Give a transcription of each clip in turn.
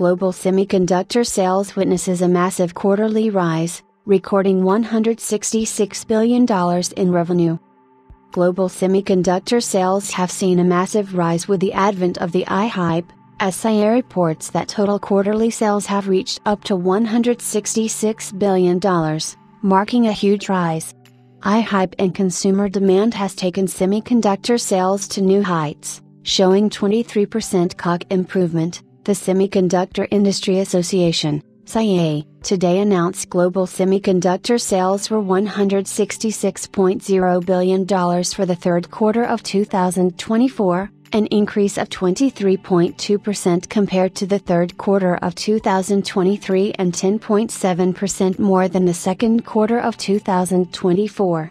global semiconductor sales witnesses a massive quarterly rise, recording $166 billion in revenue. Global semiconductor sales have seen a massive rise with the advent of the AI hype, as SIA reports that total quarterly sales have reached up to $166 billion, marking a huge rise. AI hype and consumer demand has taken semiconductor sales to new heights, showing 23% COG improvement. The Semiconductor Industry Association, SIA, today announced global semiconductor sales were $166.0 billion for the third quarter of 2024, an increase of 23.2% compared to the third quarter of 2023 and 10.7% more than the second quarter of 2024.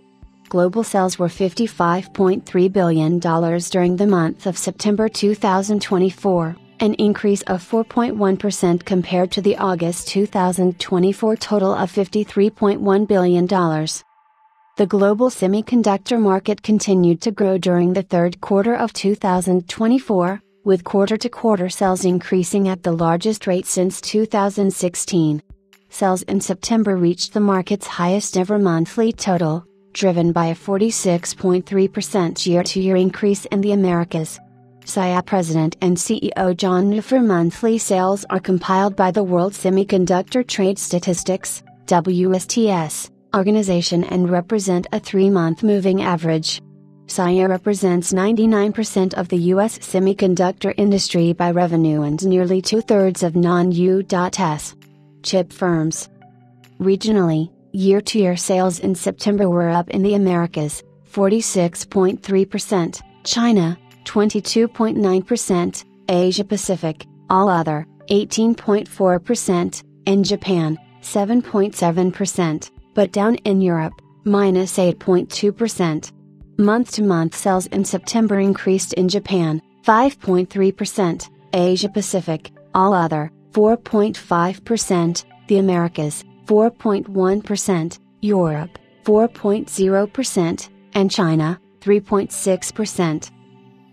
Global sales were $55.3 billion during the month of September 2024. An increase of 4.1% compared to the August 2024 total of $53.1 billion. The global semiconductor market continued to grow during the third quarter of 2024, with quarter-to-quarter sales increasing at the largest rate since 2016. Sales in September reached the market's highest ever monthly total, driven by a 46.3% year-to-year increase in the Americas. SIA President and CEO John Nefer monthly sales are compiled by the World Semiconductor Trade Statistics, WSTS, organization and represent a 3-month moving average. SIA represents 99% of the U.S. semiconductor industry by revenue and nearly 2/3 of non-U.S. chip firms. Regionally, year-to-year sales in September were up in the Americas, 46.3%, China, 22.9%, Asia Pacific, all other, 18.4%, and Japan, 7.7%, but down in Europe, -8.2%. Month-to-month sales in September increased in Japan, 5.3%, Asia Pacific, all other, 4.5%, the Americas, 4.1%, Europe, 4.0%, and China, 3.6%.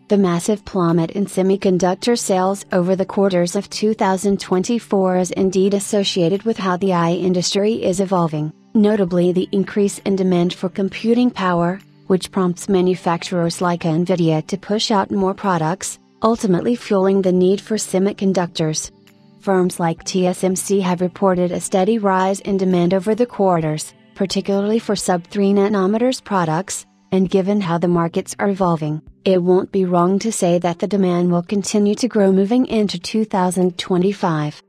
The massive plummet in semiconductor sales over the quarters of 2024 is indeed associated with how the AI industry is evolving, notably the increase in demand for computing power, which prompts manufacturers like Nvidia to push out more products, ultimately fueling the need for semiconductors. Firms like TSMC have reported a steady rise in demand over the quarters, particularly for sub-3 nanometers products, and given how the markets are evolving, it won't be wrong to say that the demand will continue to grow moving into 2025.